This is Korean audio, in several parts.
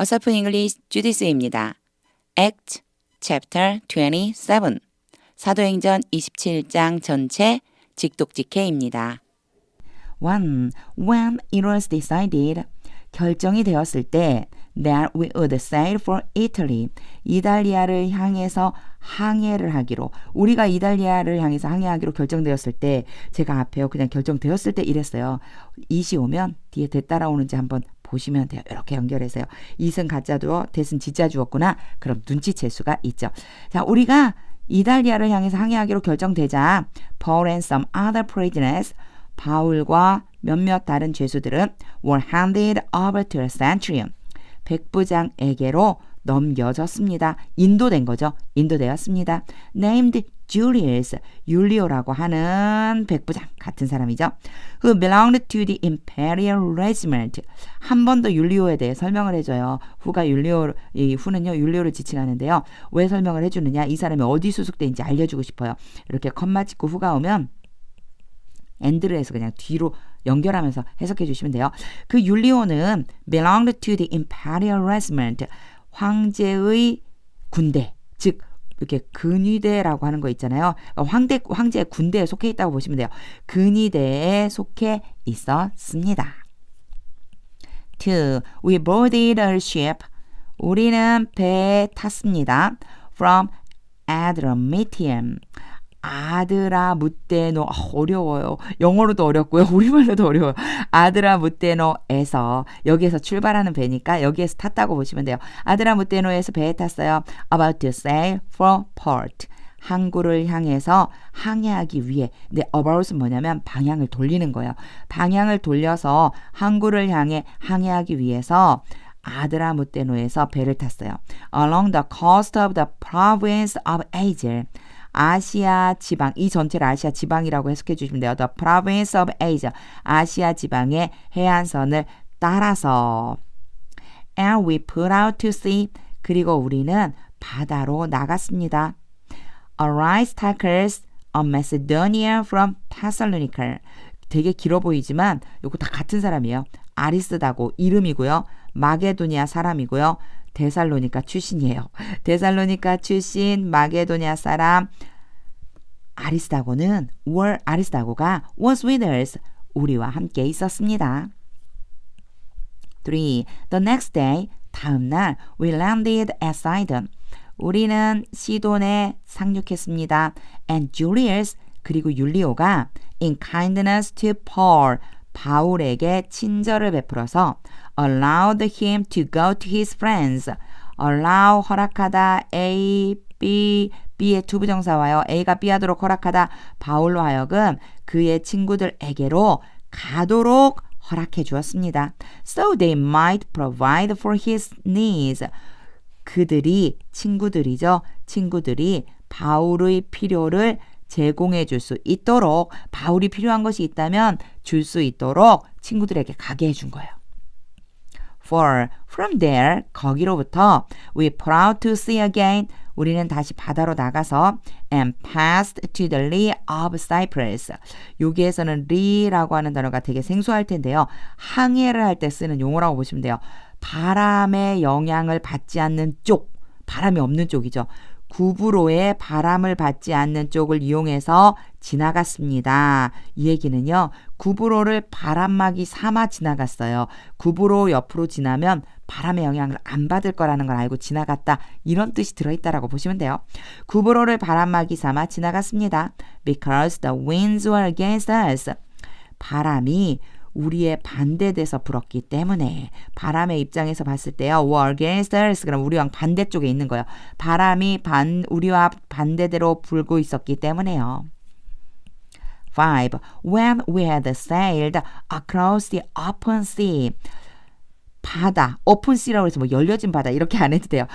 어서프 잉글리시 주디스입니다. Act Chapter 27 사도행전 27장 전체 직독직해입니다. 1. When it was decided, 결정이 되었을 때 that we would sail for Italy, 이탈리아를 향해서 항해를 하기로, 우리가 이탈리아를 향해서 항해하기로 결정되었을 때, 제가 앞에요 그냥 결정되었을 때 이랬어요. 이시 오면 뒤에 대 따라오는지 한번 보시면 돼요. 이렇게 연결해서요. 이승 가짜두어, 대승 지짜주었구나. 그럼 눈치챌 수가 있죠. 자, 우리가 이탈리아를 향해서 항해하기로 결정되자 Paul and some other prisoners, 바울과 몇몇 다른 죄수들은 were handed over to a centurion, 백부장에게로 넘겨졌습니다. 인도된 거죠. 인도되었습니다. named Julius, 율리오라고 하는 백부장 같은 사람이죠. who belonged to the imperial regiment. 한 번 더 율리오에 대해 설명을 해줘요. 후가 율리오, 이 후는요 율리오를 지칭하는데요. 왜 설명을 해주느냐? 이 사람이 어디 소속된지 알려주고 싶어요. 이렇게 컴마 찍고 후가 오면 엔드를 해서 그냥 뒤로 연결하면서 해석해 주시면 돼요. 그 율리오는 belonged to the imperial regiment, 황제의 군대, 즉 이렇게 근위대라고 하는 거 있잖아요. 황제의 군대에 속해 있다고 보시면 돼요. 근위대에 속해 있었습니다. 2. We boarded a ship. 우리는 배에 탔습니다. From Adramyttium. 아드라무테노, 어려워요. 영어로도 어렵고요. 우리말로도 어려워요. 아드라무테노에서, 여기에서 출발하는 배니까 여기에서 탔다고 보시면 돼요. 아드라무테노에서 배에 탔어요. About to sail for port. 항구를 향해서 항해하기 위해. 근데 about은 뭐냐면 방향을 돌리는 거예요. 방향을 돌려서 항구를 향해 항해하기 위해서 아드라무테노에서 배를 탔어요. Along the coast of the province of Asia. 아시아 지방, 이 전체를 아시아 지방이라고 해석해 주시면 돼요. The province of Asia, 아시아 지방의 해안선을 따라서. And we put out to sea, 그리고 우리는 바다로 나갔습니다. Aristarchus of Macedonia from Thessalonica. 되게 길어 보이지만 요거 다 같은 사람이에요. 아리스다고 이름이고요. 마게도니아 사람이고요. 데살로니가 출신이에요. 데살로니가 출신 마게도냐 사람 아리스다고가 was with us, 우리와 함께 있었습니다. 3. The next day, 다음 날 we landed at Sidon. 우리는 시돈에 상륙했습니다. And Julius, 그리고 율리오가 in kindness to Paul, 바울에게 친절을 베풀어서 allowed him to go to his friends. allow, 허락하다, A, B, B의 투부정사와요. A가 B 하도록 허락하다, 바울로 하여금 그의 친구들에게로 가도록 허락해 주었습니다. So they might provide for his needs. 그들이, 친구들이 바울의 필요를 제공해 줄 수 있도록, 바울이 필요한 것이 있다면 줄 수 있도록 친구들에게 가게 해준 거예요. 4. From there, 거기로부터 we put out to sea again. 우리는 다시 바다로 나가서 and passed to the lee of Cyprus. 여기에서는 lee라고 하는 단어가 되게 생소할 텐데요. 항해를 할 때 쓰는 용어라고 보시면 돼요. 바람의 영향을 받지 않는 쪽, 바람이 없는 쪽이죠. 구브로의 바람을 받지 않는 쪽을 이용해서 지나갔습니다. 이 얘기는요, 구브로를 바람막이 삼아 지나갔어요. 구브로 옆으로 지나면 바람의 영향을 안 받을 거라는 걸 알고 지나갔다, 이런 뜻이 들어있다라고 보시면 돼요. 구브로를 바람막이 삼아 지나갔습니다. Because the winds were against us. 바람이 우리의 반대돼서 불었기 때문에, 바람의 입장에서 봤을 때요, were against us, 그럼 우리와 반대쪽에 있는 거예요. 바람이 우리와 반대대로 불고 있었기 때문에요. 5. When we had sailed across the open sea. 바다, open sea라고 해서 뭐 열려진 바다 이렇게 안 해도 돼요.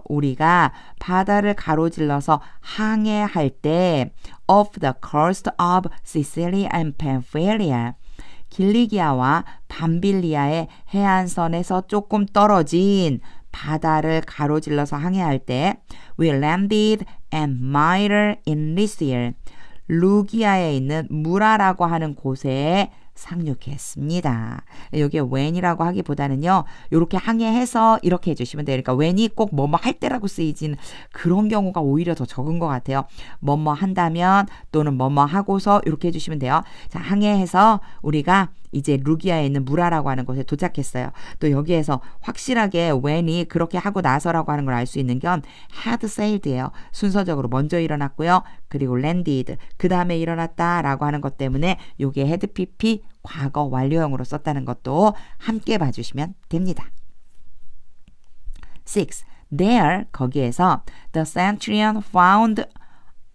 우리가 바다를 가로질러서 항해할 때 off the coast of Sicily and Pamphylia, 길리기아와 밤빌리아의 해안선에서 조금 떨어진 바다를 가로질러서 항해할 때 we landed at Myra in Lycia, 루기아에 있는 무라라고 하는 곳에 상륙했습니다. 여기에 when이라고 하기보다는요. 이렇게 항해해서 이렇게 해주시면 돼요. 그러니까 when이 꼭 뭐뭐 할 때라고 쓰이진 그런 경우가 오히려 더 적은 것 같아요. 뭐뭐 한다면 또는 뭐뭐 하고서 이렇게 해주시면 돼요. 자, 항해해서 우리가 이제 루기아에 있는 무라라고 하는 곳에 도착했어요. 또 여기에서 확실하게 when이 그렇게 하고 나서라고 하는 걸 알 수 있는 건 had sailed예요. 순서적으로 먼저 일어났고요. 그리고 landed, 그 다음에 일어났다라고 하는 것 때문에 여기에 had pp 과거 완료형으로 썼다는 것도 함께 봐주시면 됩니다. 6. There, 거기에서 the centurion found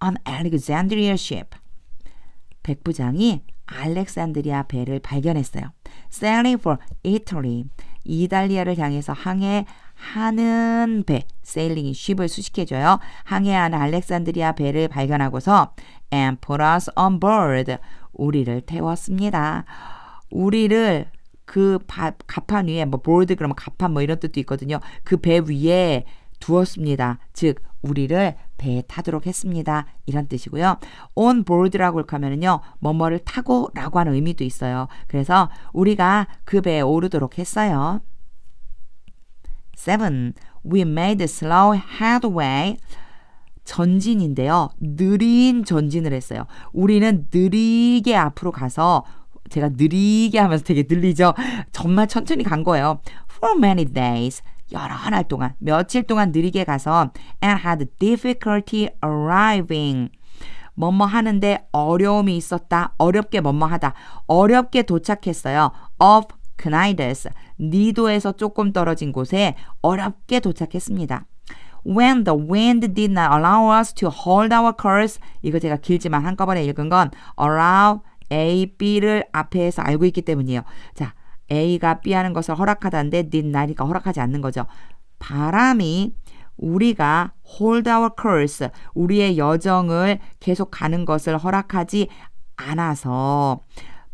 an Alexandria ship. 백부장이 알렉산드리아 배를 발견했어요. Sailing for Italy. 이탈리아를 향해서 항해하는 배. Sailing이 ship을 수식해줘요. 항해하는 알렉산드리아 배를 발견하고서 and put us on board. 우리를 태웠습니다. 우리를 그 갑판 위에 뭐 board 그러면 갑판 뭐 이런 뜻도 있거든요. 그 배 위에 두었습니다. 즉 우리를 배에 타도록 했습니다. 이런 뜻이고요. on board라고 이렇게 하면은요. 뭐뭐를 타고 라고 하는 의미도 있어요. 그래서 우리가 그 배에 오르도록 했어요. 7. We made slow headway. 전진인데요. 느린 전진을 했어요. 우리는 느리게 앞으로 가서 제가 느리게 하면서 되게 늘리죠. 정말 천천히 간 거예요. For many days. 여러 날 동안, 며칠 동안 느리게 가서 and had difficulty arriving. 뭐뭐 하는데 어려움이 있었다. 어렵게 뭐뭐 하다. 어렵게 도착했어요. of Cnidus. 니도에서 조금 떨어진 곳에 어렵게 도착했습니다. When the wind did not allow us to hold our course. 이거 제가 길지만 한꺼번에 읽은 건 allow A, B를 앞에서 알고 있기 때문이에요. 자, A가 B 하는 것을 허락하다는데 did not이니까 허락하지 않는 거죠. 바람이 우리가 hold our course, 우리의 여정을 계속 가는 것을 허락하지 않아서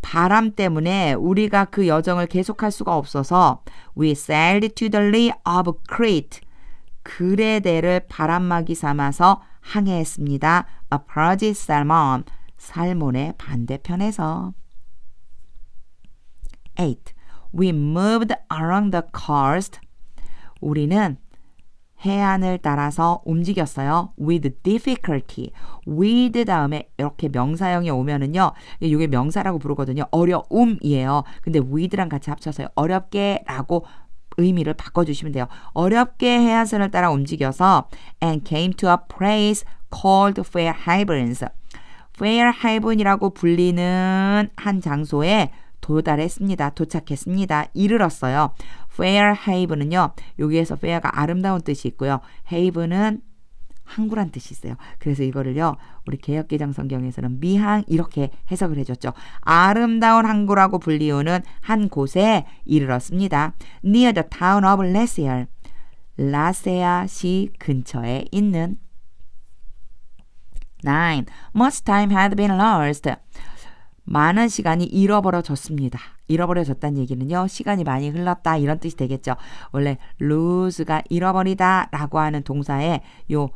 바람 때문에 우리가 그 여정을 계속할 수가 없어서 we sailed to the lee of Crete. 그레데를 바람막이 삼아서 항해했습니다. approach Salmon. 살몬의 반대편에서. 8. We moved along the coast. 우리는 해안을 따라서 움직였어요. with difficulty. with 다음에 이렇게 명사형이 오면은요. 이게 명사라고 부르거든요. 어려움이에요. 근데 with랑 같이 합쳐서요. 어렵게 라고 의미를 바꿔주시면 돼요. 어렵게 해안선을 따라 움직여서 and came to a place called Fair Havens. Fair Haven이라고 불리는 한 장소에 도달했습니다. 도착했습니다. 이르렀어요. Fair Haven은요. 여기에서 fair가 아름다운 뜻이 있고요. Haven은 항구란 뜻이 있어요. 그래서 이거를요. 우리 개역개정 성경에서는 미항 이렇게 해석을 해줬죠. 아름다운 항구라고 불리우는 한 곳에 이르렀습니다. Near the town of Lasear. 라세아시 근처에 있는. 9. Much time had been lost. 많은 시간이 잃어버려졌습니다. 잃어버려졌다는 얘기는요. 시간이 많이 흘렀다 이런 뜻이 되겠죠. 원래 lose가 잃어버리다 라고 하는 동사에 요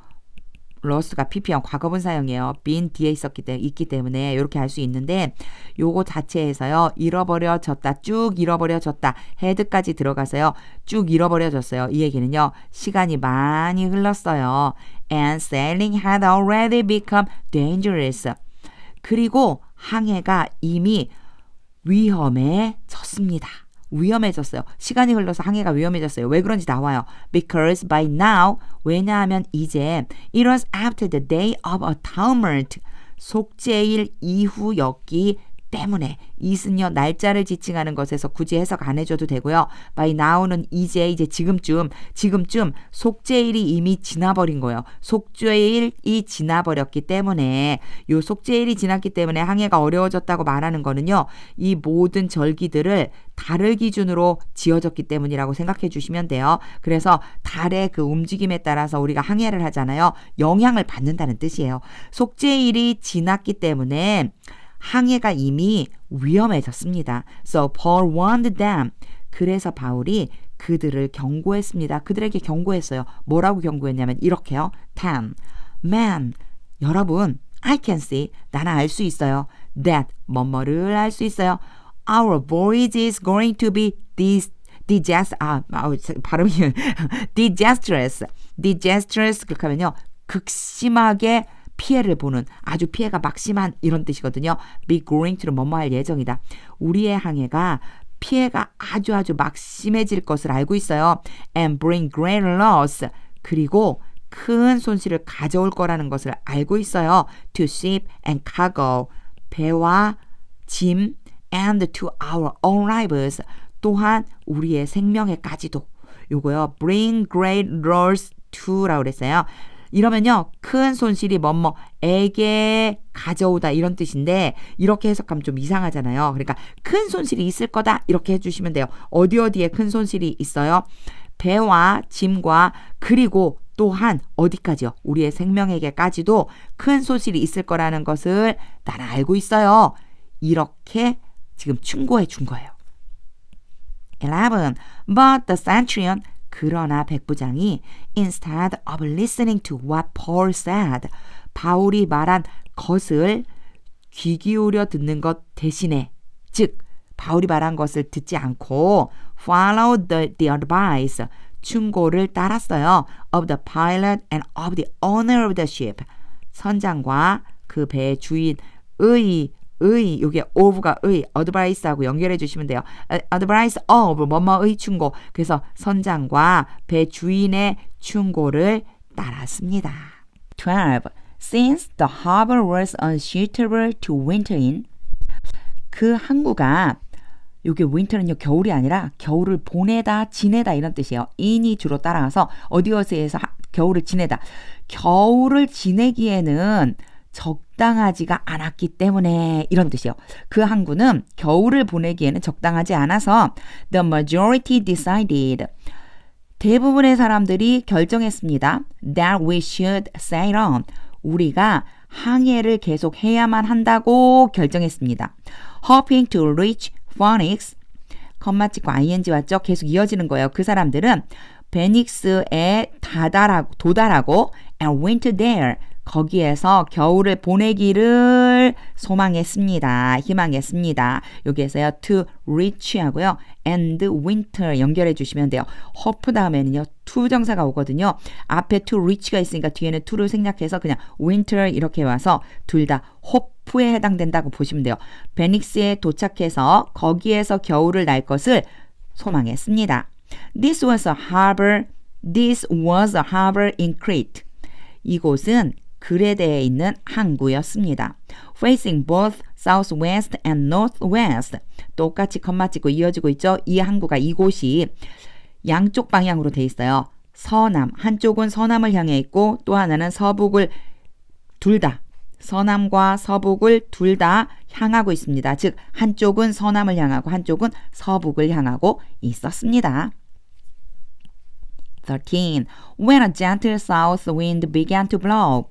lost가 pp형 과거분사형이에요. been 뒤에 있기 때문에 이렇게 할 수 있는데 요거 자체에서요. 잃어버려졌다. 쭉 잃어버려졌다. head까지 들어가서요. 쭉 잃어버려졌어요. 이 얘기는요. 시간이 많이 흘렀어요. And sailing had already become dangerous. 그리고 항해가 이미 위험해졌습니다. 위험해졌어요. 시간이 흘러서 항해가 위험해졌어요. 왜 그런지 나와요. Because by now, 왜냐하면 이제 it was after the day of atonement, 속죄일 이후였기 때문에 이은요 날짜를 지칭하는 것에서 굳이 해석 안 해줘도 되고요. by now는 이제 지금쯤 속죄일이 이미 지나버린 거예요. 속죄일이 지나버렸기 때문에 요 속죄일이 지났기 때문에 항해가 어려워졌다고 말하는 거는요. 이 모든 절기들을 달을 기준으로 지어졌기 때문이라고 생각해 주시면 돼요. 그래서 달의 그 움직임에 따라서 우리가 항해를 하잖아요. 영향을 받는다는 뜻이에요. 속죄일이 지났기 때문에 항해가 이미 위험해졌습니다. So Paul warned them. 그래서 바울이 그들을 경고했습니다. 그들에게 경고했어요. 뭐라고 경고했냐면 이렇게요. 10. Man, 여러분, I can see, 나는 알 수 있어요. That, 뭐뭐를 알 수 있어요. our voyage is going to be 발음이 disastrous 그렇게 하면요 극심하게 피해를 보는 아주 피해가 막심한 이런 뜻이거든요. be going to는 뭐뭐 할 예정이다. 우리의 항해가 피해가 아주 막심해질 것을 알고 있어요. and bring great loss 그리고 큰 손실을 가져올 거라는 것을 알고 있어요. to ship and cargo 배와 짐 and to our own lives 또한 우리의 생명에까지도 요거요. bring great loss to라고 그랬어요. 이러면요. 큰 손실이 뭐뭐에게 가져오다 이런 뜻인데 이렇게 해석하면 좀 이상하잖아요. 그러니까 큰 손실이 있을 거다 이렇게 해주시면 돼요. 어디에 큰 손실이 있어요? 배와 짐과 그리고 또한 어디까지요? 우리의 생명에게까지도 큰 손실이 있을 거라는 것을 나는 알고 있어요. 이렇게 지금 충고해 준 거예요. 11. But the centurion 그러나 백부장이 instead of listening to what Paul said 바울이 말한 것을 귀 기울여 듣는 것 대신에 즉 바울이 말한 것을 듣지 않고 followed the advice 충고를 따랐어요. of the pilot and of the owner of the ship 선장과 그 배의 주인의 요게 of가 advice하고 연결해 주시면 돼요. advice of 뭐뭐의 충고. 그래서 선장과 배 주인의 충고를 따랐습니다. 12. Since the harbor was unsuitable to winter in 그 항구가 요게 winter는요 겨울이 아니라 겨울을 보내다 지내다 이런 뜻이에요. in이 주로 따라가서 어디어디에서 겨울을 지내다. 겨울을 지내기에는 적당하지가 않았기 때문에 이런 뜻이에요. 그 항구는 겨울을 보내기에는 적당하지 않아서 the majority decided 대부분의 사람들이 결정했습니다. that we should sail on 우리가 항해를 계속 해야만 한다고 결정했습니다. hoping to reach Phoenix 컴마 찍고 ing 왔죠? 계속 이어지는 거예요. 그 사람들은 베닉스에 도달하고 and went there 거기에서 겨울을 보내기를 소망했습니다. 희망했습니다. 여기에서요. to reach 하고요. and winter 연결해 주시면 돼요. hope 다음에는요. to 정사가 오거든요. 앞에 to reach가 있으니까 뒤에는 to를 생략해서 그냥 winter 이렇게 와서 둘 다 hope에 해당된다고 보시면 돼요. 베닉스에 도착해서 거기에서 겨울을 날 것을 소망했습니다. This was a harbor in Crete. 이곳은 그레데에 있는 항구였습니다. Facing both southwest and northwest. 똑같이 컴마 찍고 이어지고 있죠. 이 항구가 이곳이 양쪽 방향으로 돼 있어요. 서남, 한쪽은 서남을 향해 있고 또 하나는 서북을 둘 다, 서남과 서북을 둘 다 향하고 있습니다. 즉 한쪽은 서남을 향하고 한쪽은 서북을 향하고 있었습니다. 13. When a gentle south wind began to blow.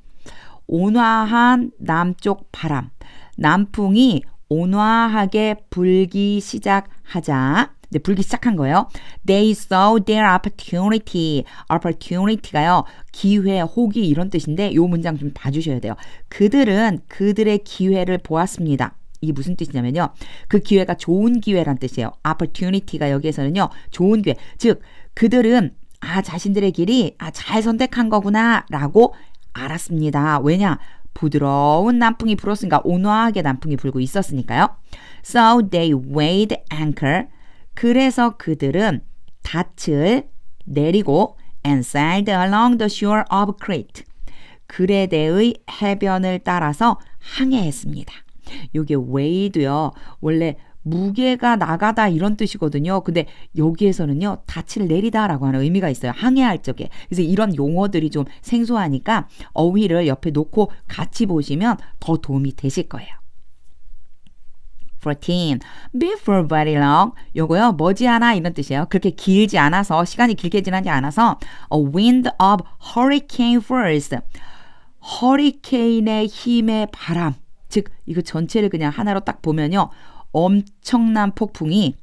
온화한 남쪽 바람, 남풍이 온화하게 불기 시작하자, 불기 시작한 거예요. They saw their opportunity. opportunity가요, 기회, 호기 이런 뜻인데 이 문장 좀 봐주셔야 돼요. 그들은 그들의 기회를 보았습니다. 이게 무슨 뜻이냐면요. 그 기회가 좋은 기회란 뜻이에요. opportunity가 여기에서는요, 좋은 기회. 즉, 그들은 자신들의 길이 잘 선택한 거구나 라고 알았습니다. 왜냐? 부드러운 남풍이 불었으니까 온화하게 남풍이 불고 있었으니까요. So they weighed anchor. 그래서 그들은 닻을 내리고 and sailed along the shore of Crete. 그레데의 해변을 따라서 항해했습니다. 이게 weight도요. 원래 무게가 나가다 이런 뜻이거든요. 근데 여기에서는요. 닻을 내리다라고 하는 의미가 있어요. 항해할 적에. 그래서 이런 용어들이 좀 생소하니까 어휘를 옆에 놓고 같이 보시면 더 도움이 되실 거예요. 14. Before very long. 요거요. 머지않아 이런 뜻이에요. 그렇게 길지 않아서 시간이 길게 지나지 않아서 a wind of hurricane force. 허리케인의 힘의 바람. 즉 이거 전체를 그냥 하나로 딱 보면요. 엄청난 폭풍이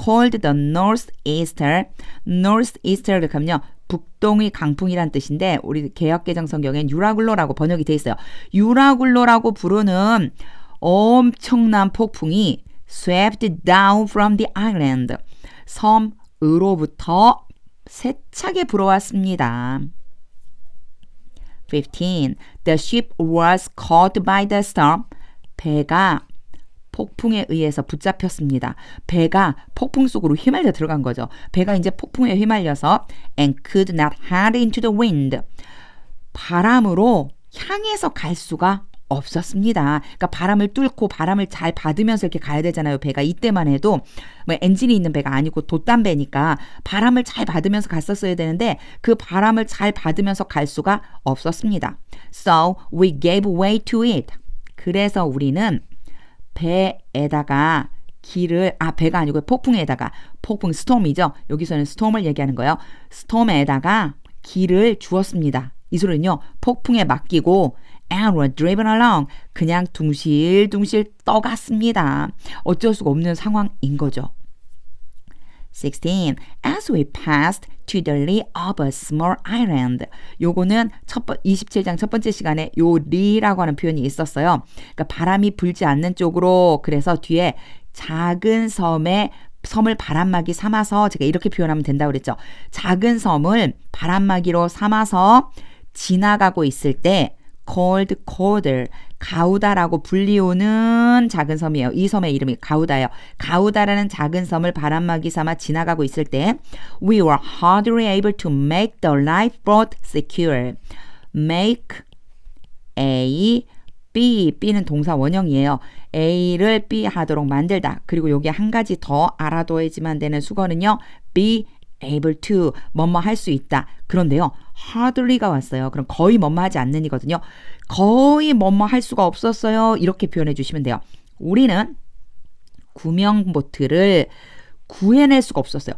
called the northeaster. northeaster를 하면요. 북동의 강풍이란 뜻인데 우리 개역개정 성경엔 유라굴로라고 번역이 돼 있어요. 유라굴로라고 부르는 엄청난 폭풍이 swept down from the island. 섬으로부터 세차게 불어왔습니다. 15. The ship was caught by the storm. 배가 폭풍에 의해서 붙잡혔습니다. 배가 폭풍 속으로 휘말려 들어간 거죠. 배가 이제 폭풍에 휘말려서 and could not head into the wind. 바람으로 향해서 갈 수가 없었습니다. 그러니까 바람을 뚫고 바람을 잘 받으면서 이렇게 가야 되잖아요. 배가 이때만 해도 뭐 엔진이 있는 배가 아니고 돛단 배니까 바람을 잘 받으면서 갔었어야 되는데 그 바람을 잘 받으면서 갈 수가 없었습니다. So we gave way to it. 그래서 우리는 배에다가 배가 아니고 폭풍에다가 폭풍 스톰이죠. 여기서는 스톰을 얘기하는 거예요. 스톰에다가 길을 주었습니다. 이 소리는요. 폭풍에 맡기고 and were driven along. 그냥 둥실둥실 떠갔습니다. 어쩔 수가 없는 상황인 거죠. 16. As we passed to the lee of a small island. 요거는 27장 첫 번째 시간에 요 lee라고 하는 표현이 있었어요. 그러니까 바람이 불지 않는 쪽으로 그래서 뒤에 작은 섬을 바람막이 삼아서 제가 이렇게 표현하면 된다고 그랬죠. 작은 섬을 바람막이로 삼아서 지나가고 있을 때 called Caudal, 가우다라고 불리우는 작은 섬이에요. 이 섬의 이름이 가우다예요. 가우다라는 작은 섬을 바람막이 삼아 지나가고 있을 때 we were hardly able to make the lifeboat secure. make, A, B, B는 동사 원형이에요. A를 B 하도록 만들다. 그리고 여기 한 가지 더 알아둬야지만 되는 수거는요. be able to, 뭐뭐 할 수 있다. 그런데요. hardly가 왔어요. 그럼 거의 뭐뭐 하지 않는 이거든요. 거의 뭐뭐 할 수가 없었어요. 이렇게 표현해 주시면 돼요. 우리는 구명보트를 구해낼 수가 없었어요.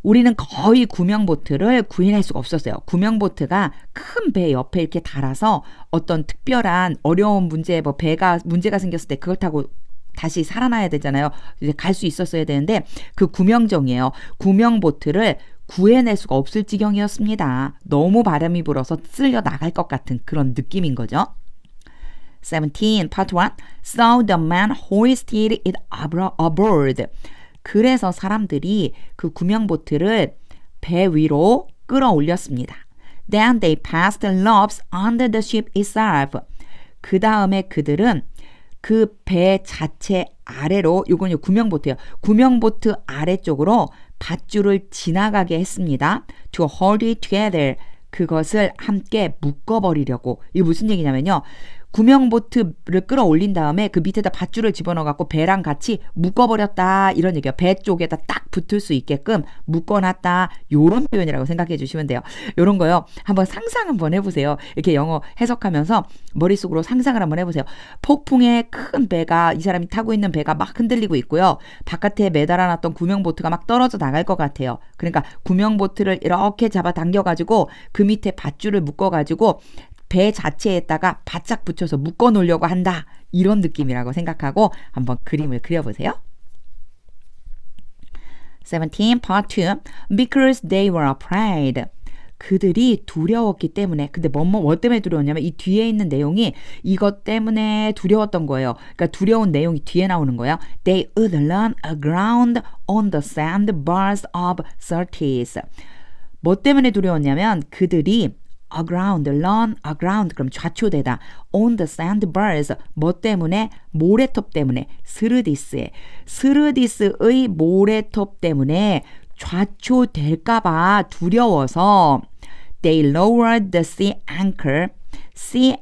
우리는 거의 구명보트를 구해낼 수가 없었어요. 구명보트가 큰 배 옆에 이렇게 달아서 어떤 특별한 어려운 문제, 문제가 생겼을 때 그걸 타고 다시 살아나야 되잖아요. 이제 갈 수 있었어야 되는데 그 구명정이에요. 구명보트를 구해낼 수가 없을 지경이었습니다. 너무 바람이 불어서 쓸려 나갈 것 같은 그런 느낌인 거죠. 17, part 1. So the man hoisted it aboard. 그래서 사람들이 그 구명보트를 배 위로 끌어올렸습니다. Then they passed ropes under the ship itself. 그 다음에 그들은 그 배 자체 아래로, 이건 구명보트예요. 구명보트 아래쪽으로 밧줄을 지나가게 했습니다. To hold it together. 그것을 함께 묶어버리려고. 이게 무슨 얘기냐면요. 구명보트를 끌어올린 다음에 그 밑에다 밧줄을 집어넣어갖고 배랑 같이 묶어버렸다. 이런 얘기예요. 배 쪽에다 딱 붙을 수 있게끔 묶어놨다. 요런 표현이라고 생각해 주시면 돼요. 요런 거요. 한번 상상 한번 해보세요. 이렇게 영어 해석하면서 머릿속으로 상상을 한번 해보세요. 폭풍에 큰 배가, 이 사람이 타고 있는 배가 막 흔들리고 있고요. 바깥에 매달아놨던 구명보트가 막 떨어져 나갈 것 같아요. 그러니까 구명보트를 이렇게 잡아당겨가지고 그 밑에 밧줄을 묶어가지고 배 자체에다가 바짝 붙여서 묶어 놓으려고 한다. 이런 느낌이라고 생각하고 한번 그림을 그려보세요. 17, part 2. Because they were afraid. 그들이 두려웠기 때문에. 근데 뭐 때문에 두려웠냐면 이 뒤에 있는 내용이 이것 때문에 두려웠던 거예요. 그러니까 두려운 내용이 뒤에 나오는 거예요. They would run aground on the sandbars of Syrtis. 뭐 때문에 두려웠냐면 그들이 run aground 그럼 좌초되다. on the sandbars 뭐 때문에? 모래톱 때문에. 스르디스의 모래톱 때문에 좌초될까봐 두려워서 they lowered the sea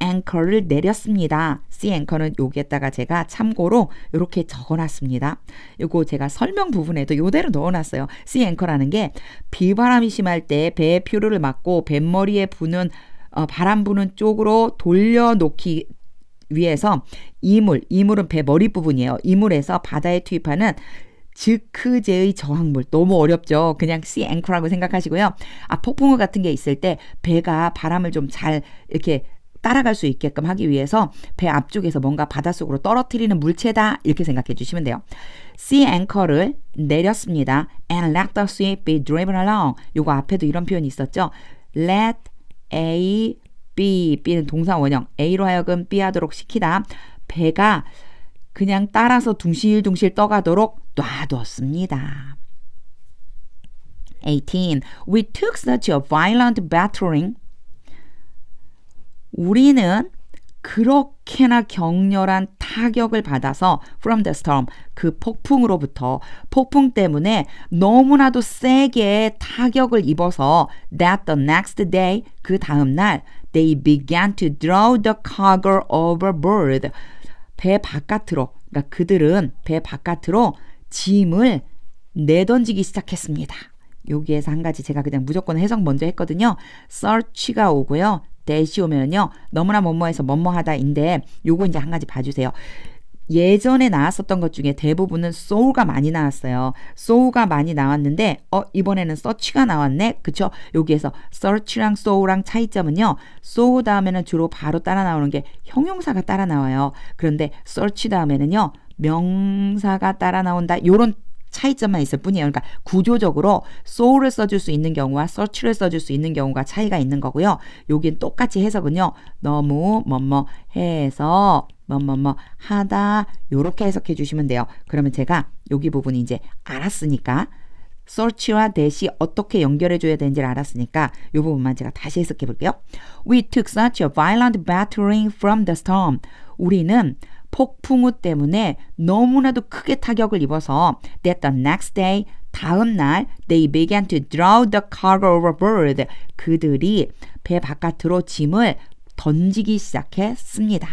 anchor를 내렸습니다. sea anchor는 여기에다가 제가 참고로 이렇게 적어놨습니다. 이거 제가 설명 부분에도 이대로 넣어놨어요. sea anchor라는 게 비바람이 심할 때 배의 표류를 막고 뱃머리에 부는 바람 부는 쪽으로 돌려놓기 위해서 이물은 배 머리 부분이에요. 이물에서 바다에 투입하는 즉크제의 저항물. 너무 어렵죠. 그냥 sea anchor라고 생각하시고요. 폭풍우 같은 게 있을 때 배가 바람을 좀 잘 이렇게 따라갈 수 있게끔 하기 위해서 배 앞쪽에서 뭔가 바닷속으로 떨어뜨리는 물체다. 이렇게 생각해 주시면 돼요. sea anchor를 내렸습니다. And let the ship be driven along. 요거 앞에도 이런 표현이 있었죠. Let B는 동사 원형. A로 하여금 B 하도록 시키다. 배가 그냥 따라서 둥실둥실 떠가도록 놔뒀습니다. 18. We took such a violent battering. 우리는 그렇게나 격렬한 타격을 받아서 from the storm, 그 폭풍으로부터 폭풍 때문에 너무나도 세게 타격을 입어서 that the next day, 그 다음 날 they began to throw the cargo overboard. 배 바깥으로, 그러니까 그들은 배 바깥으로 짐을 내던지기 시작했습니다. 여기에서 한 가지 제가 그냥 무조건 해석 먼저 했거든요. search가 오고요. dash 오면은요. 너무나 뭐뭐해서 뭐뭐하다인데 요거 이제 한 가지 봐주세요. 예전에 나왔었던 것 중에 대부분은 so가 많이 나왔어요. so가 많이 나왔는데 이번에는 search가 나왔네. 그쵸? 여기에서 search랑 so랑 차이점은요. so 다음에는 주로 바로 따라 나오는 게 형용사가 따라 나와요. 그런데 search 다음에는요. 명사가 따라 나온다. 요런 차이점만 있을 뿐이에요. 그러니까 구조적으로 so를 써줄 수 있는 경우와 search를 써줄 수 있는 경우가 차이가 있는 거고요. 여긴 똑같이 해석은요. 너무 뭐뭐 해서 뭐뭐뭐 하다 요렇게 해석해 주시면 돼요. 그러면 제가 여기 부분이 이제 알았으니까 search와 that이 어떻게 연결해 줘야 되는지를 알았으니까 이 부분만 제가 다시 해석해 볼게요. We took such a violent battering from the storm. 우리는 폭풍우 때문에 너무나도 크게 타격을 입어서 that the next day, 다음 날 they began to throw the cargo overboard. 그들이 배 바깥으로 짐을 던지기 시작했습니다.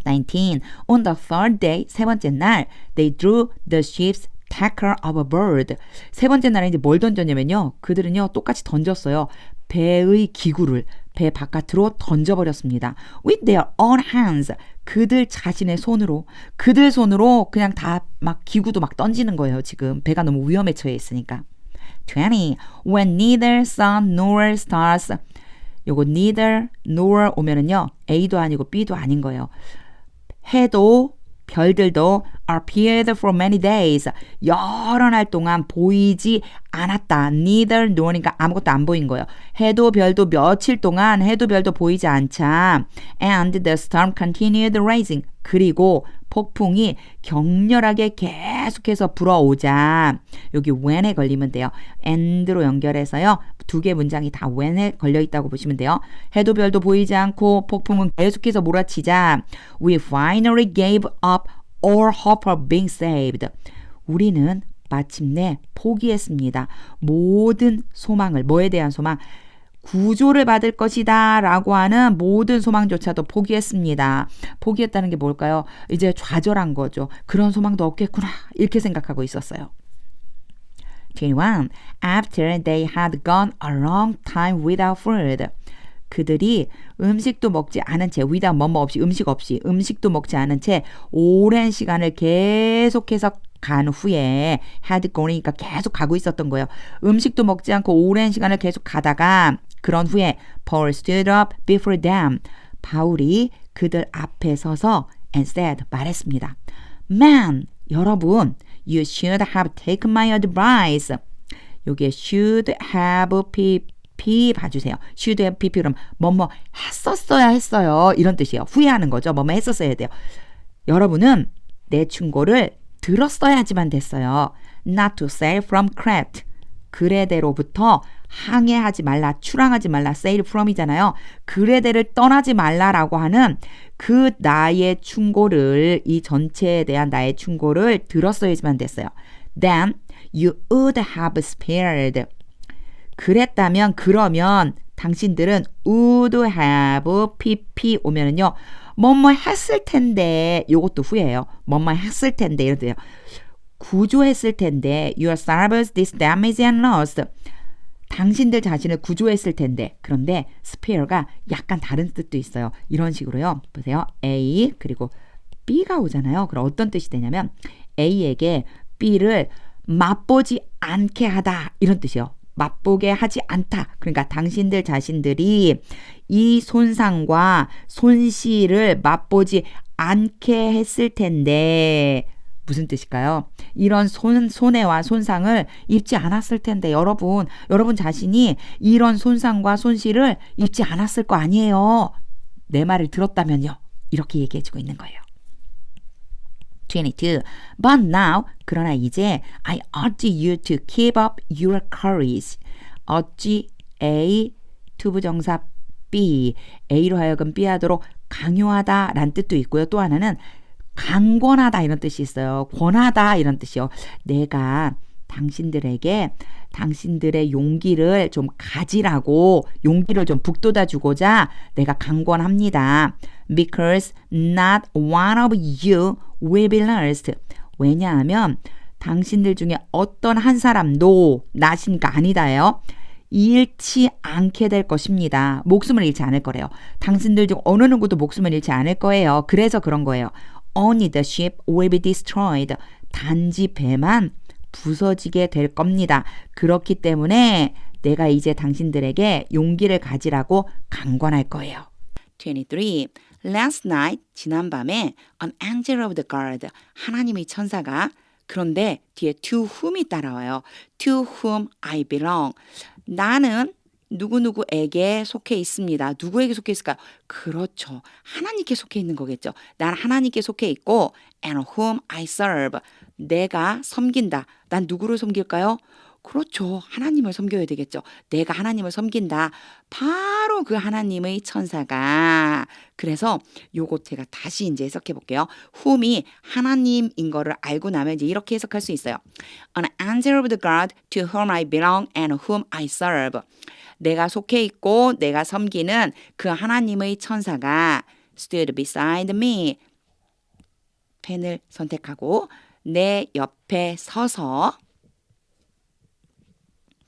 19. On the third day, 세 번째 날 they threw the ship's tackle overboard. 세 번째 날에 이제 뭘 던졌냐면요. 그들은요 똑같이 던졌어요. 배의 기구를 배 바깥으로 던져버렸습니다. With their own hands. 그들 자신의 손으로. 그들 손으로 그냥 다 막 기구도 막 던지는 거예요. 지금 배가 너무 위험에 처해 있으니까. 20. When neither sun nor stars. 요거 neither nor 오면은요. A도 아니고 B도 아닌 거예요. 해도 별들도 appeared for many days. 여러 날 동안 보이지 않았다. Neither nor니까 아무것도 안 보인 거예요. 해도 별도 며칠 동안 해도 별도 보이지 않자. And the storm continued raging. 그리고 폭풍이 격렬하게 계속해서 불어오자. 여기 when에 걸리면 돼요. and로 연결해서요. 두 개 문장이 다 when에 걸려있다고 보시면 돼요. 해도 별도 보이지 않고 폭풍은 계속해서 몰아치자. We finally gave up all hope of being saved. 우리는 마침내 포기했습니다. 모든 소망을, 뭐에 대한 소망? 구조를 받을 것이다 라고 하는 모든 소망조차도 포기했습니다. 포기했다는 게 뭘까요? 이제 좌절한 거죠. 그런 소망도 없겠구나 이렇게 생각하고 있었어요. 21. After they had gone a long time without food. 그들이 음식도 먹지 않은 채 without 뭐뭐 없이 음식 없이 음식도 먹지 않은 채 오랜 시간을 계속해서 간 후에 had gone이니까 계속 가고 있었던 거예요. 음식도 먹지 않고 오랜 시간을 계속 가다가 그런 후에 Paul stood up before them. 바울이 그들 앞에 서서 and said, 말했습니다. Man, 여러분, you should have taken my advice. 여기에 should have pp 봐주세요. should have pp 그럼 뭐뭐 했었어야 했어요. 이런 뜻이에요. 후회하는 거죠. 뭐뭐 했었어야 돼요. 여러분은 내 충고를 들었어야지만 됐어요. Not to sail from Crete. 그레데로부터 항해하지 말라, 출항하지 말라, sail from이잖아요. 그레데를 떠나지 말라라고 하는 그 나의 충고를, 이 전체에 대한 나의 충고를 들었어야지만 됐어요. Then you would have spared. 그랬다면, 그러면 당신들은 would have pp 오면은요. 뭐뭐 했을 텐데, 요것도 후회해요. 뭐뭐 했을 텐데 이런 뜻이에요. 구조했을 텐데 your service this damage and loss. 당신들 자신을 구조했을 텐데. 그런데 spare가 약간 다른 뜻도 있어요. 이런 식으로요. 보세요. A 그리고 B가 오잖아요. 그럼 어떤 뜻이 되냐면 A에게 B를 맛보지 않게 하다 이런 뜻이에요. 맛보게 하지 않다. 그러니까 당신들 자신들이 이 손상과 손실을 맛보지 않게 했을 텐데 무슨 뜻일까요? 이런 손해와 손상을 입지 않았을 텐데 여러분 자신이 이런 손상과 손실을 입지 않았을 거 아니에요. 내 말을 들었다면요. 이렇게 얘기해주고 있는 거예요. 22. But now, 그러나 이제 I urge you to keep up your courage. urge A, 투부정사 B, A로 하여금 B하도록 강요하다 라는 뜻도 있고요. 또 하나는 강권하다 이런 뜻이 있어요. 권하다 이런 뜻이요. 내가 당신들에게 당신들의 용기를 좀 가지라고 용기를 좀 북돋아 주고자 내가 강권합니다. Because not one of you will be lost. 왜냐하면 당신들 중에 어떤 한 사람도 나시니까 아니다요. 잃지 않게 될 것입니다. 목숨을 잃지 않을 거래요. 당신들 중 어느 누구도 목숨을 잃지 않을 거예요. 그래서 그런 거예요. Only the ship will be destroyed. 단지 배만 부서지게 될 겁니다. 그렇기 때문에 내가 이제 당신들에게 용기를 가지라고 강권할 거예요. 23. Last night, 지난밤에 an angel of the guard, 하나님의 천사가 그런데 뒤에 to whom이 따라와요. To whom I belong. 나는 누구누구에게 속해 있습니다. 누구에게 속해 있을까요? 그렇죠. 하나님께 속해 있는 거겠죠. 난 하나님께 속해 있고 and whom I serve. 내가 섬긴다. 난 누구를 섬길까요? 그렇죠. 하나님을 섬겨야 되겠죠. 내가 하나님을 섬긴다. 바로 그 하나님의 천사가. 그래서 요거 제가 다시 이제 해석해 볼게요. whom이 하나님인 거를 알고 나면 이제 이렇게 해석할 수 있어요. An angel of the God to whom I belong and whom I serve. 내가 속해 있고 내가 섬기는 그 하나님의 천사가 stood beside me. 펜을 선택하고 내 옆에 서서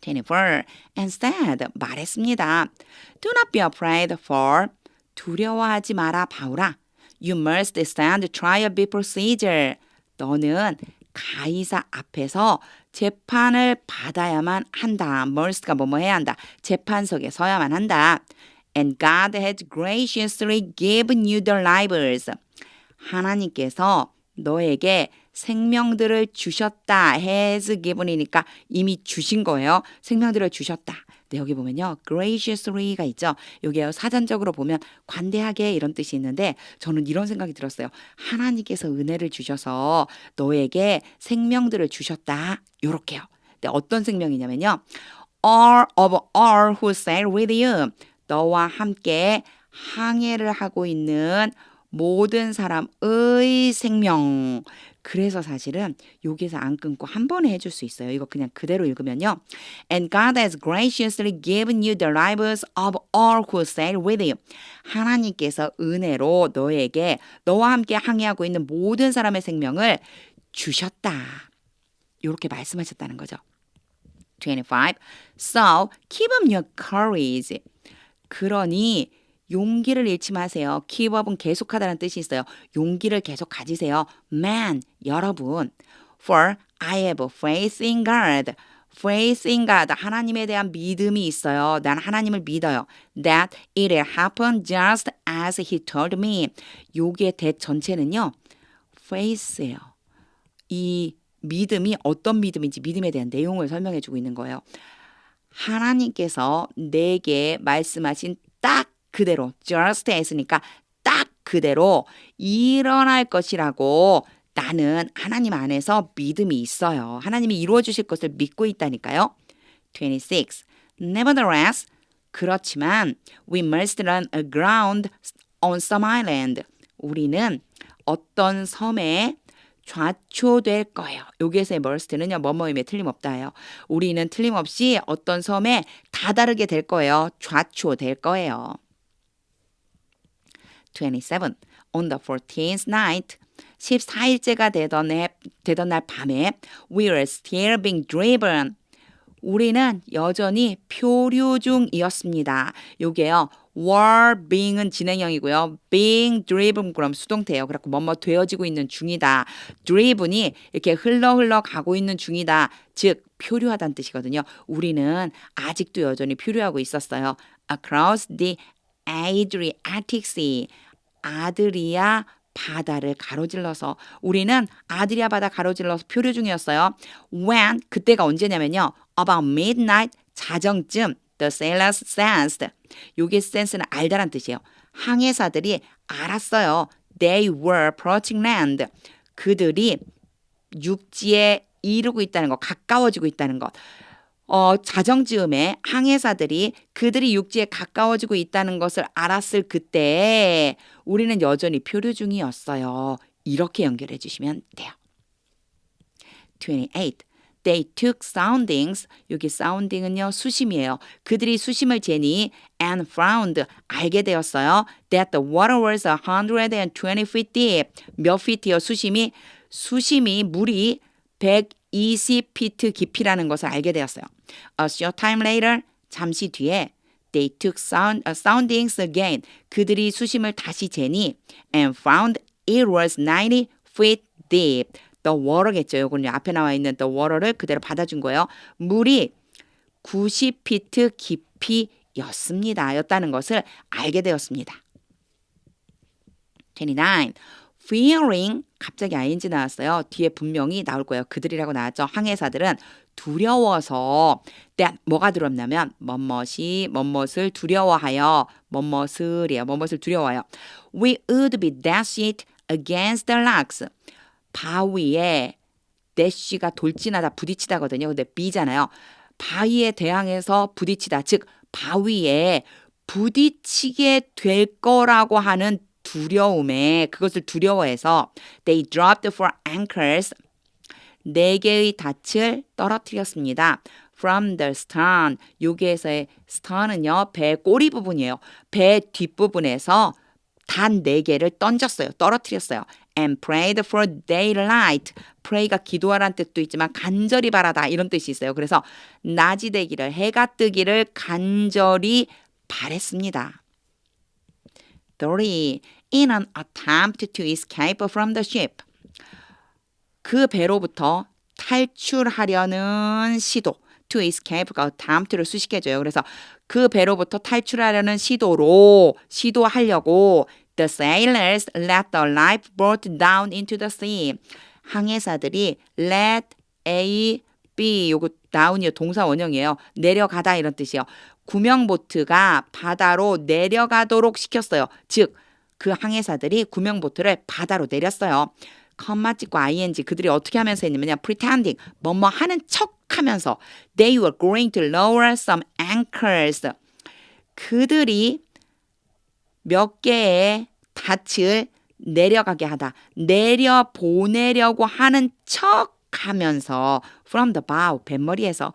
24. And said, 말했습니다. Do not be afraid for, 두려워하지 마라 바울아. You must stand trial before Caesar. 너는 가이사 앞에서 재판을 받아야만 한다. must가 뭐뭐 해야 한다. 재판석에 서야만 한다. And God has graciously given you the lives. 하나님께서 너에게 생명들을 주셨다. has given이니까 이미 주신 거예요. 생명들을 주셨다. 네, 여기 보면요. graciously가 있죠. 여기 사전적으로 보면 관대하게 이런 뜻이 있는데 저는 이런 생각이 들었어요. 하나님께서 은혜를 주셔서 너에게 생명들을 주셨다. 요렇게요. 근데 어떤 생명이냐면요. all of all who sail with you. 너와 함께 항해를 하고 있는 모든 사람의 생명. 그래서 사실은 여기서 안 끊고 한 번에 해줄 수 있어요. 이거 그냥 그대로 읽으면요. And God has graciously given you the lives of all who sail with you. 하나님께서 은혜로 너에게 너와 함께 항해하고 있는 모든 사람의 생명을 주셨다. 이렇게 말씀하셨다는 거죠. 25. So keep up your courage. 그러니 용기를 잃지 마세요. keep up은 계속하다는 뜻이 있어요. 용기를 계속 가지세요. Man, 여러분. For I have faith in God. Faith in God. 하나님에 대한 믿음이 있어요. 난 하나님을 믿어요. That it will happen just as He told me. 요게 대 전체는요. faith예요. 이 믿음이 어떤 믿음인지 믿음에 대한 내용을 설명해 주고 있는 거예요. 하나님께서 내게 말씀하신 딱 그대로 just as니까 딱 그대로 일어날 것이라고 나는 하나님 안에서 믿음이 있어요. 하나님이 이루어 주실 것을 믿고 있다니까요. 26. Nevertheless, 그렇지만 we must run aground on some island. 우리는 어떤 섬에 좌초될 거예요. 여기에서의 must는요. 뭐뭐임에 틀림없다예요. 우리는 틀림없이 어떤 섬에 다다르게 될 거예요. 좌초될 거예요. 27. On the 14th night, 14일째가 되던 날 밤에 we were still being driven. 우리는 여전히 표류 중이었습니다. 요게요. were being은 진행형이고요. being driven 그럼 수동태예요. 그래서 뭐뭐 되어지고 있는 중이다. driven이 이렇게 흘러 가고 있는 중이다. 즉 표류하다는 뜻이거든요. 우리는 아직도 여전히 표류하고 있었어요. Across the Adriatic Sea. 아드리아 바다를 가로질러서 우리는 아드리아 바다 가로질러서 표류 중이었어요. When 그때가 언제냐면요. About midnight 자정쯤 the sailors sensed. 요게 sense는 알다란 뜻이에요. 항해사들이 알았어요. They were approaching land. 그들이 육지에 이르고 있다는 것, 가까워지고 있다는 것. 자정즈음에 항해사들이 그들이 육지에 가까워지고 있다는 것을 알았을 그때 우리는 여전히 표류 중이었어요. 이렇게 연결해 주시면 돼요. 28. They took soundings. 여기 sounding은요, 수심이에요. 그들이 수심을 재니 and found, 알게 되었어요. That the water was 120 feet deep. 몇 feet이요? 수심이 물이 120피트 깊이라는 것을 알게 되었어요. A short time later, 잠시 뒤에 they took soundings again. 그들이 수심을 다시 재니 and found it was 90 feet deep. The water겠죠. 이거는 앞에 나와 있는 the water를 그대로 받아준 거예요. 물이 90피트 깊이였다는 것을 알게 되었습니다. 29. Fearing, 갑자기 ing 나왔어요. 뒤에 분명히 나올 거예요. 그들이라고 나왔죠. 항해사들은 두려워서 that 뭐가 들었냐면 뭐뭇을 두려워하여 뭐뭇을 두려워하여 we would be dashed against the rocks. 바위에 dash가 돌진하다 부딪히다거든요. 근데 be잖아요. 바위에 대항해서 부딪히다. 즉 바위에 부딪히게 될 거라고 하는 두려움에 그것을 두려워해서 they dropped for anchors 4개의 닻을 떨어뜨렸습니다. From the stern 여기에서의 stern은요 배 꼬리 부분이에요. 배 뒷부분에서 단 4개를 던졌어요. 떨어뜨렸어요. And prayed for daylight. pray가 기도하라는 뜻도 있지만 간절히 바라다 이런 뜻이 있어요. 그래서 낮이 되기를 해가 뜨기를 간절히 바랬습니다. 30. In an attempt to escape from the ship. 그 배로부터 탈출하려는 시도. to escape가 attempt를 수식해줘요. 그래서 그 배로부터 탈출하려는 시도하려고 the sailors let the lifeboat down into the sea. 항해사들이 let A, B, 요거 down이요 동사 원형이에요. 내려가다 이런 뜻이에요. 구명보트가 바다로 내려가도록 시켰어요. 즉, 그 항해사들이 구명보트를 바다로 내렸어요. 컴마 찍고 ing 그들이 어떻게 하면서 했냐면요. pretending 뭐뭐 하는 척 하면서 they were going to lower some anchors. 그들이 몇 개의 닻을 내려가게 하다. 내려보내려고 하는 척 하면서 from the bow 뱃머리에서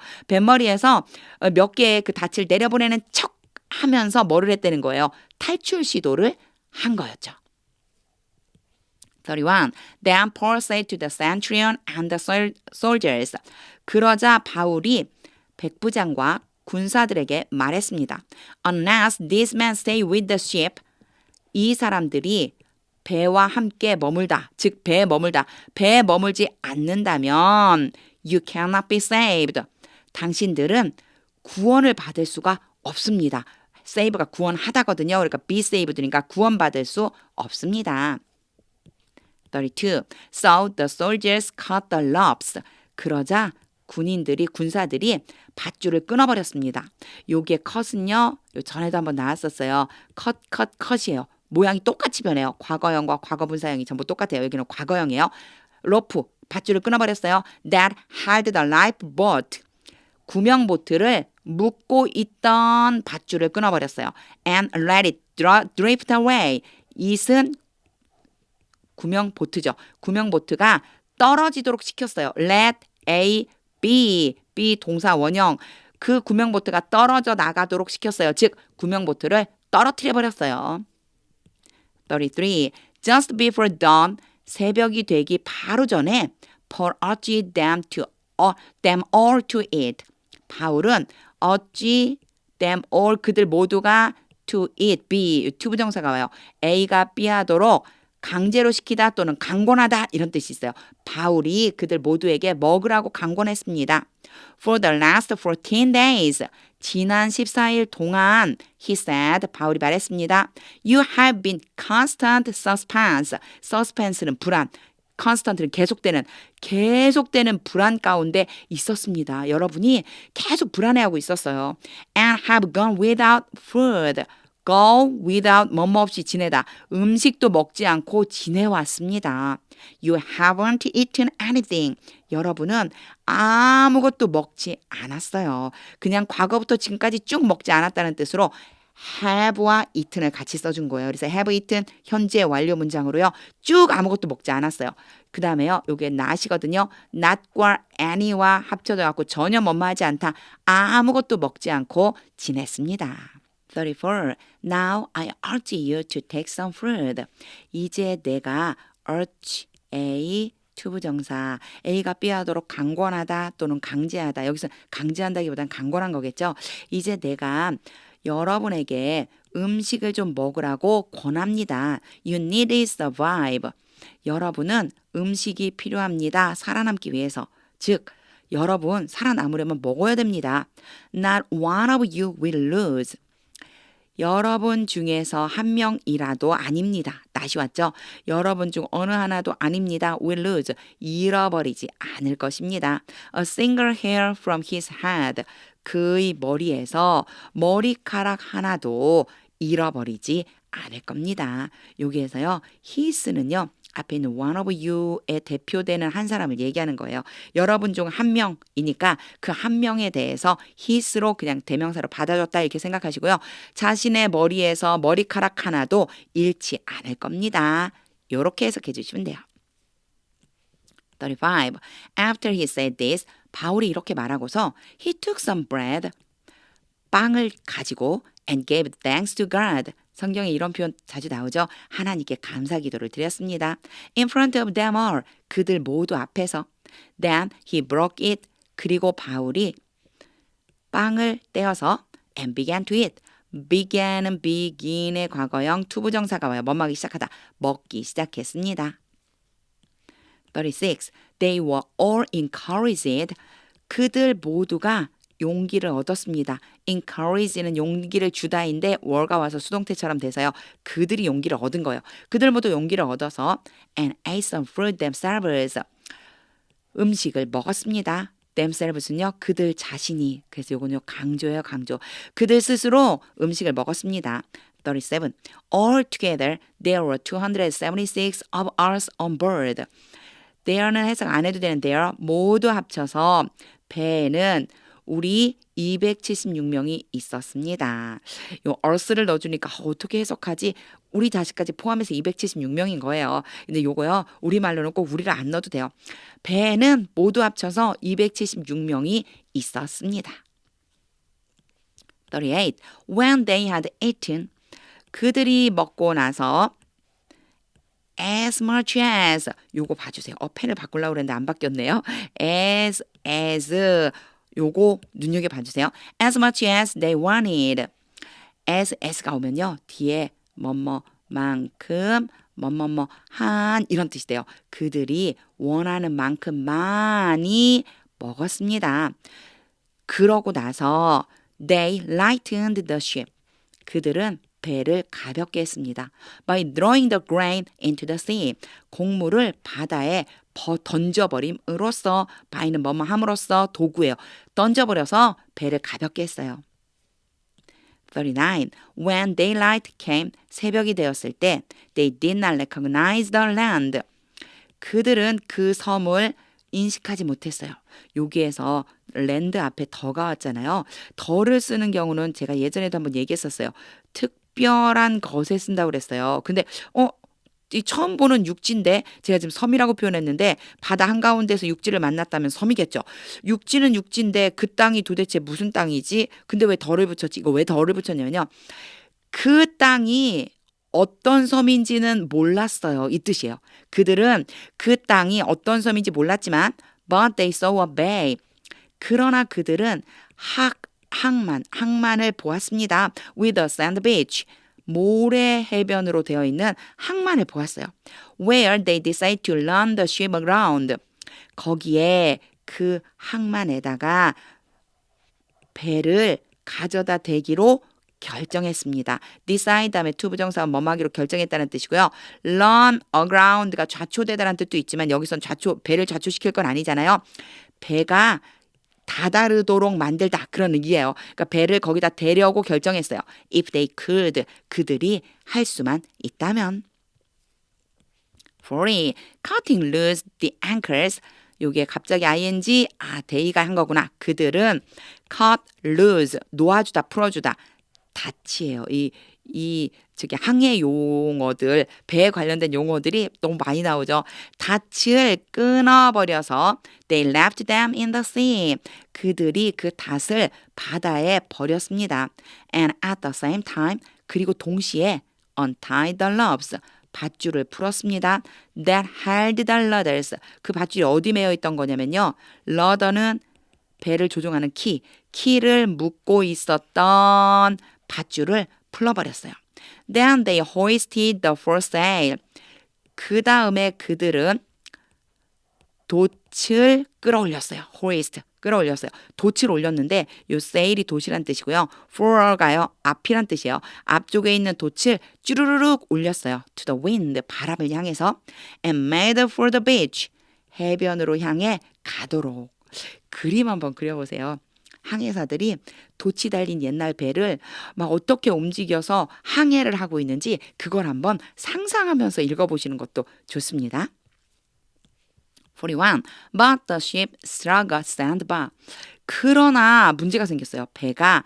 몇 개의 그 닻을 내려보내는 척 하면서 뭐를 했다는 거예요. 탈출 시도를 한 거였죠. 31. Then Paul said to the centurion and the soldiers. 그러자 바울이 백부장과 군사들에게 말했습니다. Unless these men stay with the ship. 이 사람들이 배와 함께 머물다. 즉 배에 머물다. 배에 머물지 않는다면 you cannot be saved. 당신들은 구원을 받을 수가 없습니다. save가 구원하다거든요. 그러니까 be saved니까 구원받을 수 없습니다. 32. So the soldiers cut the ropes. 그러자 군사들이 밧줄을 끊어버렸습니다. 요게 cut은요. 요 전에도 한번 나왔었어요. cut이에요. 모양이 똑같이 변해요. 과거형과 과거분사형이 전부 똑같아요. 여기는 과거형이에요. 로프, 밧줄을 끊어버렸어요. That held the lifeboat. 구명보트를 묶고 있던 밧줄을 끊어버렸어요. And let it drift away. it은 구명보트죠. 구명보트가 떨어지도록 시켰어요. Let A, B 동사 원형. 그 구명보트가 떨어져 나가도록 시켰어요. 즉 구명보트를 떨어뜨려버렸어요. 33. Just before dawn, 새벽이 되기 바로 전에 Paul urged them all to eat. 바울은 urge them all, 그들 모두가 to eat, B, 투부정사가 와요. A가 B 하도록 강제로 시키다 또는 강권하다 이런 뜻이 있어요. 바울이 그들 모두에게 먹으라고 강권했습니다. For the last 14 days, 지난 14일 동안, he said, 바울이 말했습니다. You have been constant suspense. suspense는 불안, constant는 계속되는 불안 가운데 있었습니다. 여러분이 계속 불안해하고 있었어요. And have gone without food. go without 뭐뭐 없이 지내다. 음식도 먹지 않고 지내왔습니다. You haven't eaten anything. 여러분은 아무것도 먹지 않았어요. 그냥 과거부터 지금까지 쭉 먹지 않았다는 뜻으로 have와 eaten을 같이 써준 거예요. 그래서 have eaten 현재 완료 문장으로요. 쭉 아무것도 먹지 않았어요. 그 다음에요. 요게 not이거든요. not과 any와 합쳐져 갖고 전혀 뭐뭐하지 않다. 아무것도 먹지 않고 지냈습니다. 34. Now I urge you to take some fruit. 이제 내가 urge, A, 투부정사. A가 B하도록 강권하다 또는 강제하다. 여기서 강제한다기보단 강권한 거겠죠. 이제 내가 여러분에게 음식을 좀 먹으라고 권합니다. You need to survive. 여러분은 음식이 필요합니다. 살아남기 위해서. 즉, 여러분 살아남으려면 먹어야 됩니다. Not one of you will lose. 여러분 중에서 한 명이라도 아닙니다. 다시 왔죠? 여러분 중 어느 하나도 아닙니다. will lose. 잃어버리지 않을 것입니다. A single hair from his head. 그의 머리에서 머리카락 하나도 잃어버리지 않을 겁니다. 여기에서요. his는요. 앞에 있는 one of you에 대표되는 한 사람을 얘기하는 거예요. 여러분 중 한 명이니까 그 한 명에 대해서 his로 그냥 대명사로 받아줬다 이렇게 생각하시고요. 자신의 머리에서 머리카락 하나도 잃지 않을 겁니다. 이렇게 해석해 주시면 돼요. 35. After he said this, 바울이 이렇게 말하고서 he took some bread, 빵을 가지고 and gave thanks to God. 성경에 이런 표현 자주 나오죠. 하나님께 감사 기도를 드렸습니다. In front of them all. 그들 모두 앞에서. Then he broke it. 그리고 바울이 빵을 떼어서 and began to eat. began은 begin의 과거형 투부정사가 와요. 뭐하기 시작하다. 먹기 시작했습니다. 36. They were all encouraged. 그들 모두가 용기를 얻었습니다. encourage는 용기를 주다인데 월가 와서 수동태처럼 돼서요. 그들이 용기를 얻은 거예요. 그들 모두 용기를 얻어서 and ate some fruit themselves. 음식을 먹었습니다. themselves는요. 그들 자신이. 그래서 요거는요. 강조예요. 강조. 그들 스스로 음식을 먹었습니다. 37. All together there were 276 of us on board. there는 해석 안 해도 되는 there 모두 합쳐서 배에는 우리 276명이 있었습니다. 요 us를 넣어주니까 어떻게 해석하지? 우리 자식까지 포함해서 276명인 거예요. 근데 요거요. 우리말로는 꼭 우리를 안 넣어도 돼요. 배에는 모두 합쳐서 276명이 있었습니다. 38. When they had eaten, 그들이 먹고 나서 as much as 요거 봐주세요. 펜을 바꾸려고 그랬는데 안 바뀌었네요. as 요거 눈여겨 봐주세요. as much as they wanted. as가 오면요. 뒤에 뭐뭐만큼 뭐뭐뭐한 이런 뜻이 돼요. 그들이 원하는 만큼 많이 먹었습니다. 그러고 나서 they lightened the ship. 그들은 배를 가볍게 했습니다. By throwing the grain into the sea. 곡물을 바다에 던져버림으로써 by는 뭐뭐 함으로써 도구예요. 던져버려서 배를 가볍게 했어요. 39. When daylight came, 새벽이 되었을 때 they did not recognize the land. 그들은 그 섬을 인식하지 못했어요. 여기에서 랜드 앞에 더가 왔잖아요. 더를 쓰는 경우는 제가 예전에도 한번 얘기했었어요. 특별한 것에 쓴다고 그랬어요. 근데 이 처음 보는 육지인데 제가 지금 섬이라고 표현했는데 바다 한가운데서 육지를 만났다면 섬이겠죠. 육지는 육지인데 그 땅이 도대체 무슨 땅이지? 근데 왜 덜을 붙였지? 이거 왜 덜을 붙였냐면요. 그 땅이 어떤 섬인지는 몰랐어요. 이 뜻이에요. 그들은 그 땅이 어떤 섬인지 몰랐지만 but they saw a bay. 그러나 그들은 항만을 보았습니다. with a sand beach. 모래 해변으로 되어 있는 항만을 보았어요. Where they decided to run the ship aground. 거기에 그 항만에다가 배를 가져다 대기로 결정했습니다. decide 다음에 to 부정사가 뭐하기로 결정했다는 뜻이고요. run aground가 좌초되다라는 뜻도 있지만 여기선 배를 좌초시킬 건 아니잖아요. 배가 다다르도록 만들다 그런 의미예요. 그러니까 배를 거기다 대려고 결정했어요. If they could, 그들이 할 수만 있다면. 40. Cutting loose the anchors. 요게 갑자기 ing, they가 한 거구나. 그들은 cut loose, 놓아주다, 풀어주다. 닷이에요. 저기 항해 용어들, 배에 관련된 용어들이 너무 많이 나오죠. 닷을 끊어버려서 they left them in the sea. 그들이 그 닷을 바다에 버렸습니다. And at the same time, 그리고 동시에 untied the ropes. 밧줄을 풀었습니다. That held the ladders. 그 밧줄이 어디 매여 있던 거냐면요. ladder는 배를 조종하는 키를 묶고 있었던 밧줄을 풀어버렸어요. Then they hoisted the foresail. 그 다음에 그들은 돛을 끌어올렸어요. hoist, 끌어올렸어요. 돛을 올렸는데 요 sail이 돛이란 뜻이고요. for가요, 앞이란 뜻이에요. 앞쪽에 있는 돛을 쭈르르륵 올렸어요. To the wind, 바람을 향해서. And made for the beach. 해변으로 향해 가도록. 그림 한번 그려보세요. 항해사들이 돛이 달린 옛날 배를 막 어떻게 움직여서 항해를 하고 있는지 그걸 한번 상상하면서 읽어보시는 것도 좋습니다. 41. But the ship struck a sandbar. 그러나 문제가 생겼어요. 배가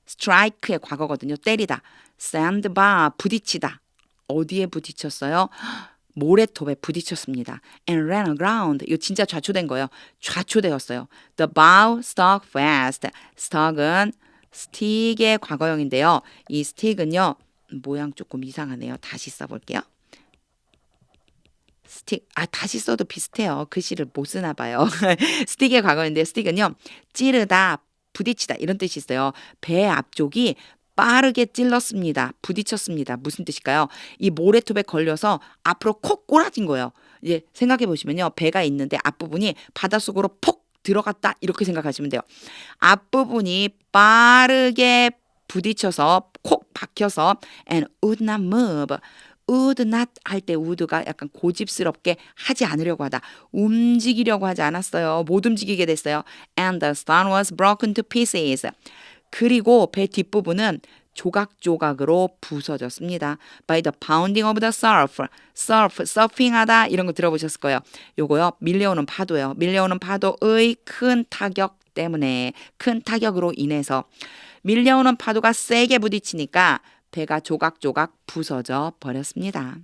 strike의 과거거든요. 때리다. sandbar, 부딪히다. 어디에 부딪혔어요? 모래톱에 부딪혔습니다. And ran aground. 이거 진짜 좌초된 거예요. 좌초되었어요. The bow stuck fast. stuck은 stick의 과거형인데요. 이 stick은요. 모양 조금 이상하네요. 다시 써볼게요. 스틱, 다시 써도 비슷해요. 글씨를 못 쓰나 봐요. 스틱의 과거인데 스틱은요. 찌르다, 부딪히다 이런 뜻이 있어요. 배 앞쪽이 빠르게 찔렀습니다. 부딪혔습니다. 무슨 뜻일까요? 이 모래톱에 걸려서 앞으로 콕 꼬라진 거예요. 이제 생각해 보시면요. 배가 있는데 앞부분이 바닷속으로 폭 들어갔다 이렇게 생각하시면 돼요. 앞부분이 빠르게 부딪혀서 콕 박혀서 and would not move. would not 할 때 would가 약간 고집스럽게 하지 않으려고 하다. 움직이려고 하지 않았어요. 못 움직이게 됐어요. And the stone was broken to pieces. 그리고 배 뒷부분은 조각조각으로 부서졌습니다. By the pounding of the surf. 서핑하다 이런 거 들어보셨을 거예요. 요거요. 밀려오는 파도예요. 밀려오는 파도의 큰 타격 때문에 큰 타격으로 인해서 밀려오는 파도가 세게 부딪히니까 배가 조각조각 부서져 버렸습니다.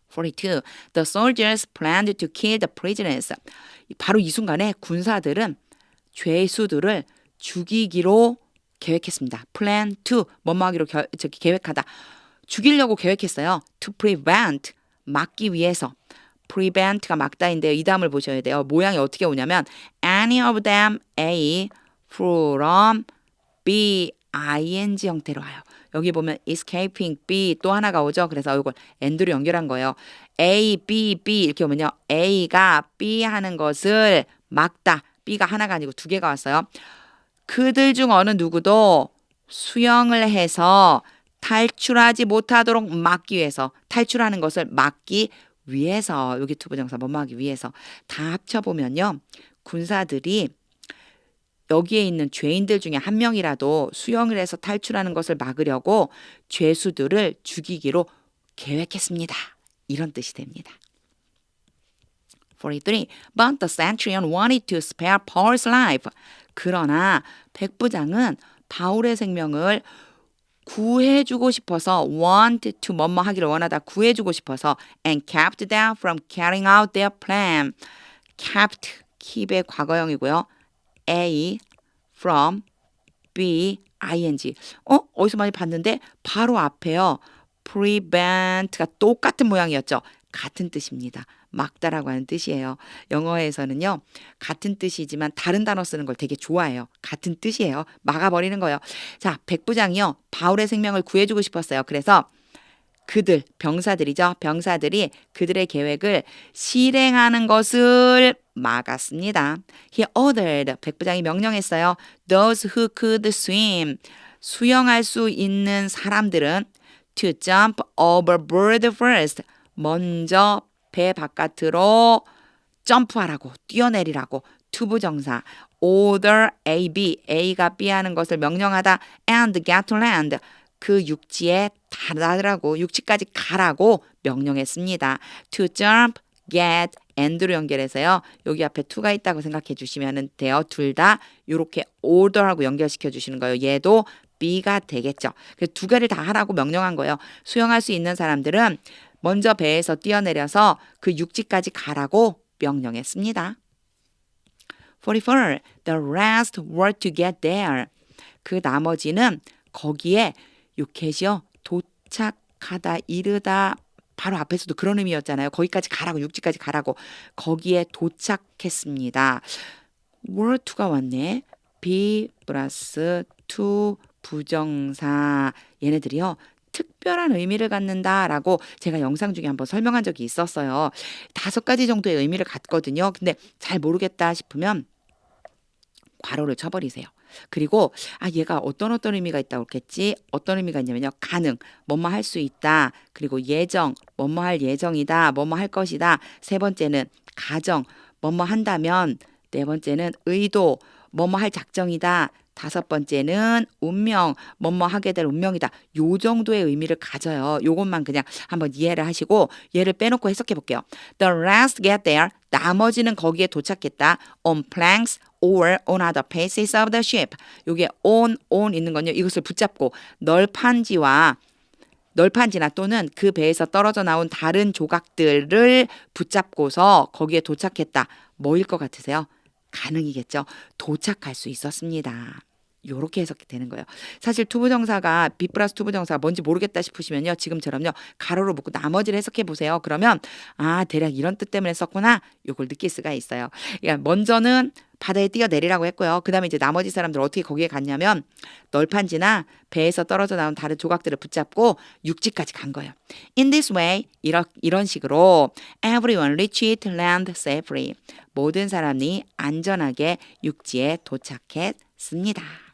42. The soldiers planned to kill the prisoners. 바로 이 순간에 군사들은 죄수들을 죽이기로 계획했습니다. Plan to 뭐뭐하기로 계획하다. 죽이려고 계획했어요. To prevent 막기 위해서. prevent가 막다인데요. 이 다음을 보셔야 돼요. 모양이 어떻게 오냐면 any of them A from B ing 형태로 와요. 여기 보면 escaping B 또 하나가 오죠. 그래서 이걸 and로 연결한 거예요. A, B, B 이렇게 오면요. A가 B 하는 것을 막다. B가 하나가 아니고 두 개가 왔어요. 그들 중 어느 누구도 수영을 해서 탈출하지 못하도록 막기 위해서 탈출하는 것을 막기 위해서 여기 투부정사 뭐뭐하기 위해서 다 합쳐보면요. 군사들이 여기에 있는 죄인들 중에 한 명이라도 수영을 해서 탈출하는 것을 막으려고 죄수들을 죽이기로 계획했습니다. 이런 뜻이 됩니다. 43. But the centurion wanted to spare Paul's life. 그러나 백부장은 바울의 생명을 구해주고 싶어서 want to 뭐뭐 하기를 원하다 구해주고 싶어서 and kept them from carrying out their plan. kept, keep의 과거형이고요. A from B ing. 어디서 많이 봤는데 바로 앞에요. prevent가 똑같은 모양이었죠. 같은 뜻입니다. 막다라고 하는 뜻이에요. 영어에서는요. 같은 뜻이지만 다른 단어 쓰는 걸 되게 좋아해요. 같은 뜻이에요. 막아버리는 거예요. 자, 백부장이요. 바울의 생명을 구해주고 싶었어요. 그래서 그들, 병사들이죠. 병사들이 그들의 계획을 실행하는 것을 막았습니다. He ordered, 백부장이 명령했어요. Those who could swim, 수영할 수 있는 사람들은 to jump overboard first, 먼저 배 바깥으로 점프하라고, 뛰어내리라고. 투부정사 order A, B, A가 B 하는 것을 명령하다 and get to land, 그 육지에 달하라고 육지까지 가라고 명령했습니다. To jump, get, and로 연결해서요. 여기 앞에 to가 있다고 생각해 주시면 돼요. 둘 다 이렇게 order하고 연결시켜 주시는 거예요. 얘도 B가 되겠죠. 그래서 두 개를 다 하라고 명령한 거예요. 수영할 수 있는 사람들은 먼저 배에서 뛰어내려서 그 육지까지 가라고 명령했습니다. 44. The rest were to get there. 그 나머지는 거기에 요켓이요. 도착하다, 이르다, 바로 앞에서도 그런 의미였잖아요. 거기까지 가라고, 육지까지 가라고. 거기에 도착했습니다. were to가 왔네. be 플러스 to 부정사. 얘네들이요. 특별한 의미를 갖는다라고 제가 영상 중에 한번 설명한 적이 있었어요. 5가지 정도의 의미를 갖거든요. 근데 잘 모르겠다 싶으면 괄호를 쳐버리세요. 그리고 얘가 어떤 의미가 있다고 그랬겠지? 어떤 의미가 있냐면요. 가능, 뭐뭐 할 수 있다. 그리고 예정, 뭐뭐 할 예정이다. 뭐뭐 할 것이다. 3번째는 가정, 뭐뭐 한다면. 4번째는 의도, 뭐뭐 할 작정이다. 5번째는 운명, 뭐뭐 하게 될 운명이다. 요 정도의 의미를 가져요. 요것만 그냥 한번 이해를 하시고 얘를 빼놓고 해석해 볼게요. The rest get there. 나머지는 거기에 도착했다. On planks or on other pieces of the ship. 요게 on 있는 건요. 이것을 붙잡고 널판지나 또는 그 배에서 떨어져 나온 다른 조각들을 붙잡고서 거기에 도착했다. 뭐일 것 같으세요? 가능이겠죠. 도착할 수 있었습니다. 요렇게 해석이 되는 거예요. 사실 투부정사가 be 플러스 투부정사가 뭔지 모르겠다 싶으시면요. 지금처럼요. 가로로 묶고 나머지를 해석해 보세요. 그러면 대략 이런 뜻 때문에 썼구나. 요걸 느낄 수가 있어요. 그러니까 먼저는 바다에 뛰어내리라고 했고요. 그 다음에 이제 나머지 사람들 어떻게 거기에 갔냐면 널판지나 배에서 떨어져 나온 다른 조각들을 붙잡고 육지까지 간 거예요. In this way, 이런 식으로 everyone reached land safely. 모든 사람이 안전하게 육지에 도착했습니다.